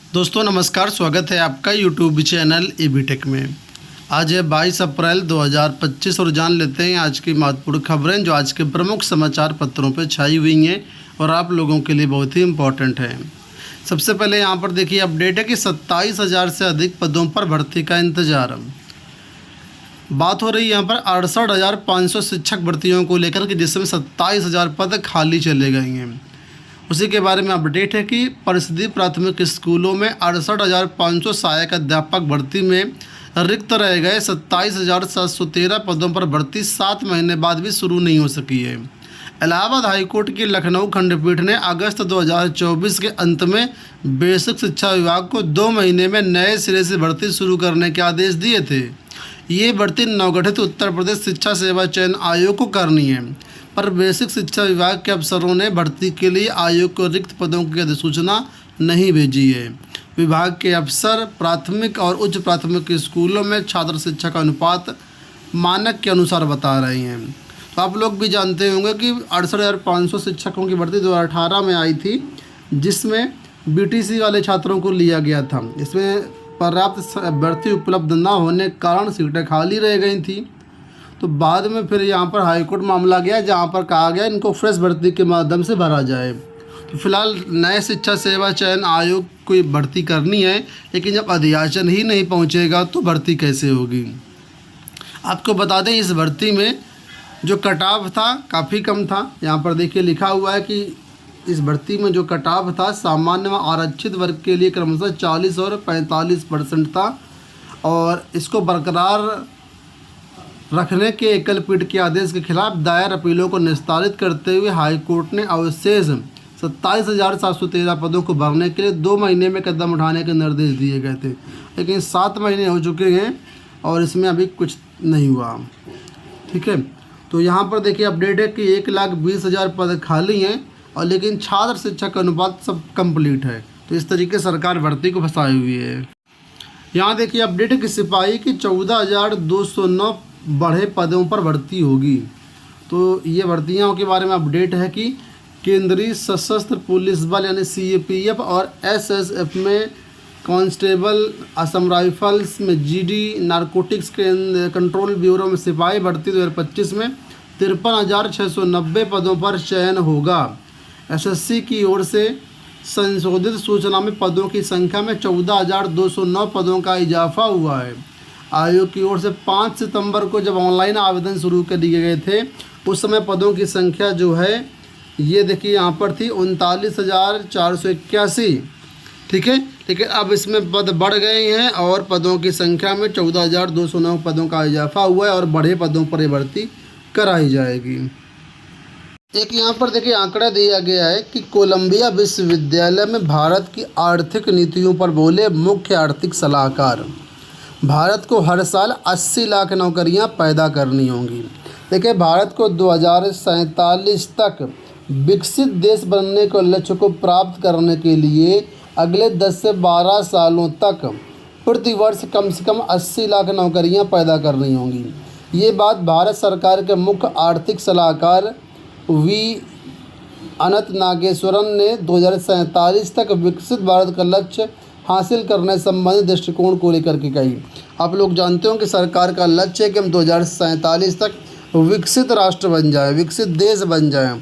दोस्तों नमस्कार, स्वागत है आपका यूट्यूब चैनल एबी टेक में। आज है 22 अप्रैल 2025 और जान लेते हैं आज की महत्वपूर्ण खबरें जो आज के प्रमुख समाचार पत्रों पर छाई हुई हैं और आप लोगों के लिए बहुत ही इम्पोर्टेंट हैं। सबसे पहले यहाँ पर देखिए अपडेट है कि 27,000 से अधिक पदों पर भर्ती का इंतजार। बात हो रही है यहाँ पर 68,500 शिक्षक भर्तियों को लेकर कि जिसमें 27,000 पद खाली चले गए हैं। उसी के बारे में अपडेट है कि परिषदीय प्राथमिक स्कूलों में 68,500 सहायक अध्यापक भर्ती में रिक्त रह गए 27,713 पदों पर भर्ती 7 महीने बाद भी शुरू नहीं हो सकी है। इलाहाबाद हाईकोर्ट की लखनऊ खंडपीठ ने अगस्त 2024 के अंत में बेसिक शिक्षा विभाग को 2 महीने में नए सिरे से भर्ती शुरू करने के आदेश दिए थे। ये भर्ती नवगठित उत्तर प्रदेश शिक्षा सेवा चयन आयोग को करनी है, पर बेसिक शिक्षा विभाग के अफसरों ने भर्ती के लिए आयोग को रिक्त पदों की अधिसूचना नहीं भेजी है। विभाग के अफसर प्राथमिक और उच्च प्राथमिक स्कूलों में छात्र शिक्षक अनुपात मानक के अनुसार बता रहे हैं। तो आप लोग भी जानते होंगे कि 68,500 शिक्षकों की भर्ती 2018 में आई थी, जिसमें बीटीसी वाले छात्रों को लिया गया था। इसमें पर्याप्त भर्ती उपलब्ध न होने के कारण सीटें खाली रह गई थी। तो बाद में फिर यहाँ पर हाईकोर्ट मामला गया, जहाँ पर कहा गया इनको फ्रेश भर्ती के माध्यम से भरा जाए। तो फिलहाल नए शिक्षा सेवा चयन आयोग को भर्ती करनी है, लेकिन जब अधियाचन ही नहीं पहुँचेगा तो भर्ती कैसे होगी। आपको बता दें इस भर्ती में जो कटाव था काफ़ी कम था। यहाँ पर देखिए लिखा हुआ है कि इस भर्ती में जो कटाव था सामान्य व आरक्षित वर्ग के लिए क्रमशः 40 और 45% था, और इसको बरकरार रखने के एकल पीठ के आदेश के खिलाफ दायर अपीलों को निस्तारित करते हुए हाईकोर्ट ने अवशेष 27,713 पदों को भरने के लिए 2 महीने में कदम उठाने के निर्देश दिए गए थे, लेकिन 7 महीने हो चुके हैं और इसमें अभी कुछ नहीं हुआ। ठीक है, तो यहाँ पर देखिए अपडेट है कि 1,20,000 पद खाली हैं और लेकिन छात्र शिक्षक अनुपात सब कंप्लीट है। तो इस तरीके सरकार भर्ती को फंसाई हुई है। यहाँ देखिए अपडेट है कि सिपाही की 14,209 बढ़े पदों पर भर्ती होगी। तो ये भर्तियों के बारे में अपडेट है कि केंद्रीय सशस्त्र पुलिस बल यानी CAPF और SSF में कांस्टेबल, असम राइफल्स में GD, नारकोटिक्स कंट्रोल ब्यूरो में सिपाही भर्ती 2025 में 53,690 पदों पर चयन होगा। SSC की ओर से संशोधित सूचना में पदों की संख्या में 14,209 पदों का इजाफा हुआ है। आयोग की ओर से 5 सितंबर को जब ऑनलाइन आवेदन शुरू कर दिए गए थे, उस समय पदों की संख्या जो है ये देखिए यहाँ पर थी 39,481। ठीक है, लेकिन अब इसमें पद बढ़ गए हैं और पदों की संख्या में 14,209 पदों का इजाफा हुआ है और बढ़े पदों पर ये भर्ती कराई जाएगी। एक यहाँ पर देखिए आंकड़ा दिया गया है कि कोलंबिया विश्वविद्यालय में भारत की आर्थिक नीतियों पर बोले मुख्य आर्थिक सलाहकार, भारत को हर साल 80 लाख नौकरियां पैदा करनी होंगी। देखिए भारत को 2047 तक विकसित देश बनने के लक्ष्य को प्राप्त करने के लिए अगले 10 से 12 सालों तक प्रतिवर्ष कम से कम 80 लाख नौकरियां पैदा करनी होंगी। ये बात भारत सरकार के मुख्य आर्थिक सलाहकार वी अनंत नागेश्वरन ने 2047 तक विकसित भारत का लक्ष्य हासिल करने संबंधित दृष्टिकोण को लेकर के कही। आप लोग जानते हो कि सरकार का लक्ष्य है कि हम 2047 तक विकसित राष्ट्र बन जाए, विकसित देश बन जाए।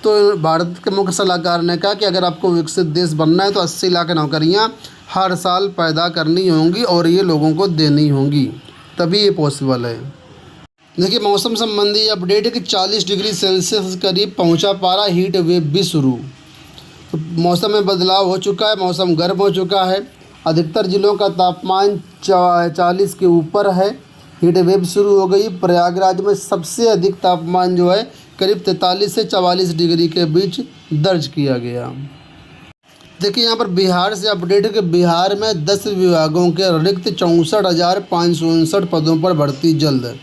तो भारत के मुख्य सलाहकार ने कहा कि अगर आपको विकसित देश बनना है तो 80 लाख नौकरियां हर साल पैदा करनी होंगी और ये लोगों को देनी होंगी, तभी ये पॉसिबल है। देखिए मौसम संबंधी अपडेट है कि 40 डिग्री सेल्सियस करीब पहुंचा पारा, हीट वेव भी शुरू। तो मौसम में बदलाव हो चुका है, मौसम गर्म हो चुका है। अधिकतर जिलों का तापमान 40 के ऊपर है, हीट वेव शुरू हो गई। प्रयागराज में सबसे अधिक तापमान जो है करीब 43 से 44 डिग्री के बीच दर्ज किया गया। देखिए यहाँ पर बिहार से अपडेट है कि बिहार में 10 विभागों के रिक्त 64,559 पदों पर भर्ती जल्द।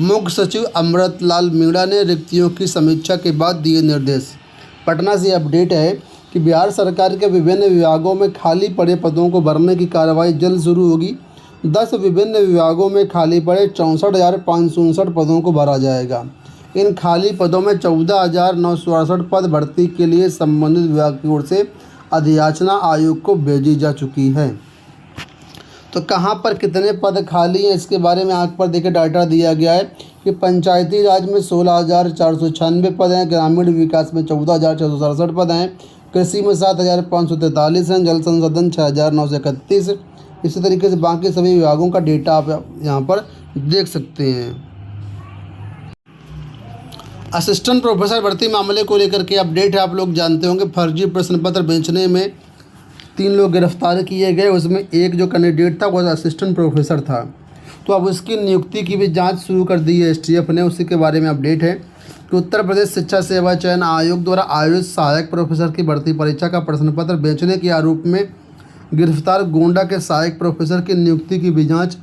मुख्य सचिव अमृतलाल मीणा ने रिक्तियों की समीक्षा के बाद दिए निर्देश। पटना से अपडेट है कि बिहार सरकार के विभिन्न विभागों में खाली पड़े पदों को भरने की कार्रवाई जल्द शुरू होगी। 10 विभिन्न विभागों में खाली पड़े 64,559 पदों को भरा जाएगा। इन खाली पदों में 14,968 पद भर्ती के लिए संबंधित विभाग की ओर से अधियाचना आयोग को भेजी जा चुकी है। तो कहाँ पर कितने पद खाली हैं इसके बारे में यहाँ पर देखिए डाटा दिया गया है कि पंचायती राज में 16,496 पद हैं, ग्रामीण विकास में 14,667 पद हैं, कृषि में 7,543 हैं, जल संसाधन 6,931। इसी तरीके से बाकी सभी विभागों का डेटा आप यहाँ पर देख सकते हैं। असिस्टेंट प्रोफेसर भर्ती मामले को लेकर के अपडेट है। आप लोग जानते होंगे फर्जी प्रश्न पत्र बेचने में 3 लोग गिरफ्तार किए गए। उसमें एक जो कैंडिडेट था वो असिस्टेंट प्रोफेसर था। तो अब उसकी नियुक्ति की भी जांच शुरू कर दी है STF ने। उसी के बारे में अपडेट है कि उत्तर प्रदेश शिक्षा सेवा चयन आयोग द्वारा आयोजित सहायक प्रोफेसर की भर्ती परीक्षा का प्रश्न पत्र बेचने के आरोप में गिरफ्तार गोंडा के सहायक प्रोफेसर की नियुक्ति की भी जाँच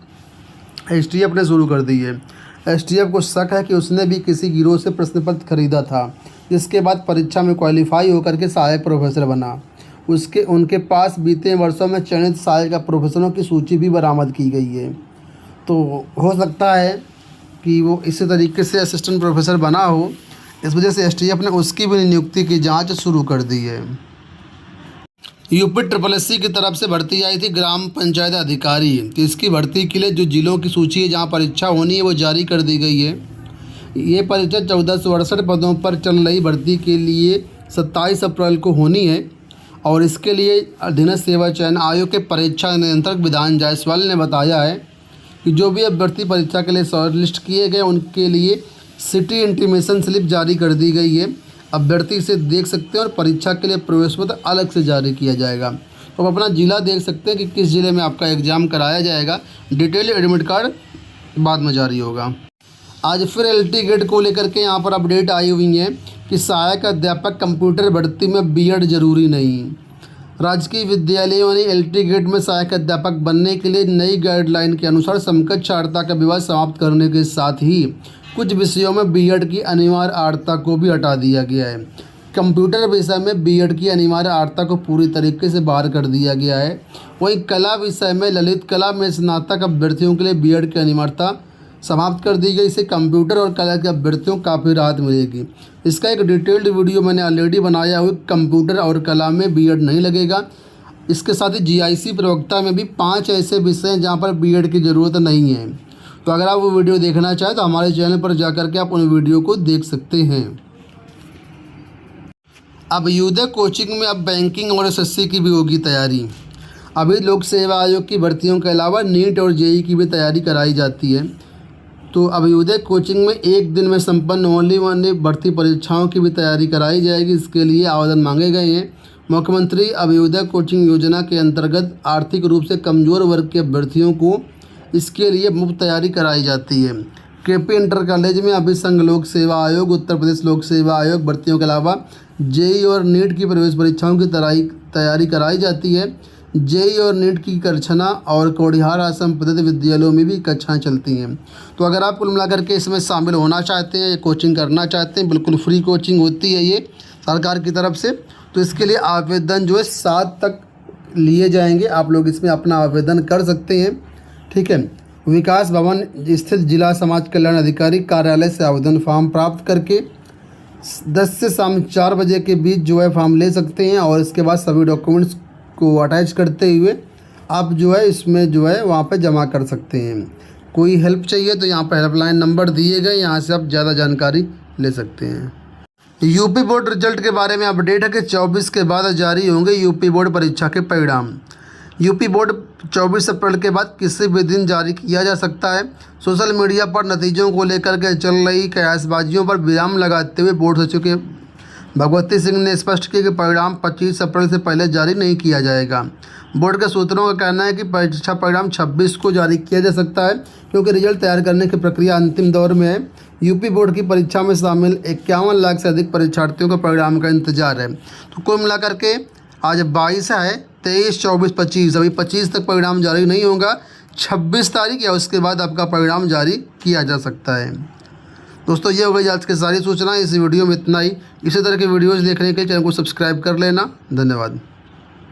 STF ने शुरू कर दी है। STF को शक है कि उसने भी किसी गिरोह से प्रश्न पत्र खरीदा था, जिसके बाद परीक्षा में क्वालिफाई होकर के सहायक प्रोफेसर बना। उनके पास बीते वर्षों में चयनित सहायक प्रोफेसरों की सूची भी बरामद की गई है। तो हो सकता है कि वो इसी तरीके से असिस्टेंट प्रोफेसर बना हो, इस वजह से STF ने उसकी भी नियुक्ति की जाँच शुरू कर दी है। UPSSC की तरफ से भर्ती आई थी ग्राम पंचायत अधिकारी। तो इसकी भर्ती के लिए जो जिलों की सूची है जहां परीक्षा होनी है वो जारी कर दी गई है। ये परीक्षा 1468 पदों पर चल रही भर्ती के लिए 27 अप्रैल को होनी है। और इसके लिए अधीनस्थ सेवा चयन आयोग के परीक्षा नियंत्रक विधान जायसवाल ने बताया है कि जो भी अभ्यर्थी परीक्षा के लिए शॉर्ट लिस्ट किए गए उनके लिए सिटी इंटीमेशन स्लिप जारी कर दी गई है। अभ्यर्थी इसे देख सकते हैं और परीक्षा के लिए प्रवेश पत्र अलग से जारी किया जाएगा। तो आप अपना जिला देख सकते हैं कि किस ज़िले में आपका एग्ज़ाम कराया जाएगा। डिटेल एडमिट कार्ड बाद में जारी होगा। आज फिर LT गेट को लेकर के यहाँ पर अपडेट आई हुई है कि सहायक अध्यापक कंप्यूटर भर्ती में B.Ed जरूरी नहीं। राजकीय विद्यालयों ने LT गेट में सहायक अध्यापक बनने के लिए नई गाइडलाइन के अनुसार समकक्ष अर्हता का विवाद समाप्त करने के साथ ही कुछ विषयों में B.Ed की अनिवार्य अर्हता को भी हटा दिया गया है। कंप्यूटर विषय में B.Ed की अनिवार्य अर्हता को पूरी तरीके से बाहर कर दिया गया है। वहीं कला विषय में ललित कला में स्नातक अभ्यर्थियों के लिए B.Ed की अनिवार्यता समाप्त कर दी गई। इससे कंप्यूटर और कला के अभ्यर्थियों को काफ़ी राहत मिलेगी। इसका एक डिटेल्ड वीडियो मैंने ऑलरेडी बनाया हुआ। कंप्यूटर और कला में B.Ed नहीं लगेगा। इसके साथ ही GIC प्रवक्ता में भी 5 ऐसे विषय हैं जहाँ पर B.Ed की ज़रूरत नहीं है। तो अगर आप वो वीडियो देखना चाहें तो हमारे चैनल पर जाकर के आप उन वीडियो को देख सकते हैं। अब युदय कोचिंग में अब बैंकिंग और SSC की भी होगी तैयारी। अभी लोक सेवा आयोग की भर्तियों के अलावा नीट और JEE की भी तैयारी कराई जाती है। तो अभ्युदय कोचिंग में एक दिन में संपन्न होने वाली भर्ती परीक्षाओं की भी तैयारी कराई जाएगी। इसके लिए आवेदन मांगे गए हैं। मुख्यमंत्री अभ्युदय कोचिंग योजना के अंतर्गत आर्थिक रूप से कमज़ोर वर्ग के अभ्यर्थियों को इसके लिए मुफ्त तैयारी कराई जाती है। KP इंटर कॉलेज में अभी संघ लोक सेवा आयोग, उत्तर प्रदेश लोक सेवा आयोग भर्तियों के अलावा JEE और नीट की प्रवेश परीक्षाओं की तैयारी कराई जाती है। JEE और नीट की कक्षाएं और कौड़िहार आश्रम पद्धति विद्यालयों में भी कक्षाएं चलती हैं। तो अगर आप कुल मिलाकर के इसमें शामिल होना चाहते हैं, कोचिंग करना चाहते हैं, बिल्कुल फ्री कोचिंग होती है ये सरकार की तरफ से। तो इसके लिए आवेदन जो है 7 तक लिए जाएंगे। आप लोग इसमें अपना आवेदन कर सकते हैं। ठीक है, विकास भवन स्थित जिला समाज कल्याण अधिकारी कार्यालय से आवेदन फॉर्म प्राप्त करके 10 से शाम 4 बजे के बीच जो है फॉर्म ले सकते हैं। और इसके बाद सभी डॉक्यूमेंट्स को अटैच करते हुए आप जो है इसमें जो है वहाँ पे जमा कर सकते हैं। कोई हेल्प चाहिए तो यहाँ पर हेल्पलाइन नंबर दिए गए, यहाँ से आप ज़्यादा जानकारी ले सकते हैं। यूपी बोर्ड रिजल्ट के बारे में अपडेट है कि 24 के बाद जारी होंगे यूपी बोर्ड परीक्षा के परिणाम। यूपी बोर्ड 24 अप्रैल के बाद किसी भी दिन जारी किया जा सकता है। सोशल मीडिया पर नतीजों को लेकर के चल रही कयासबाजियों पर विराम लगाते हुए बोर्ड सचिव के भगवती सिंह ने स्पष्ट किया कि परिणाम 25 अप्रैल से पहले जारी नहीं किया जाएगा। बोर्ड के सूत्रों का कहना है कि परीक्षा परिणाम 26 को जारी किया जा सकता है, क्योंकि रिजल्ट तैयार करने की प्रक्रिया अंतिम दौर में है। यूपी बोर्ड की परीक्षा में शामिल 51 लाख से अधिक परीक्षार्थियों को परिणाम का इंतजार है। तो कुल मिलाकर के आज 22 है, 23, 24, 25, अभी 25 तक परिणाम जारी नहीं होगा। 26 तारीख या उसके बाद आपका परिणाम जारी किया जा सकता है। दोस्तों, ये हो गई आज की सारी सूचना। इस वीडियो में इतना ही। इसी तरह के वीडियोज़ देखने के लिए चैनल को सब्सक्राइब कर लेना। धन्यवाद।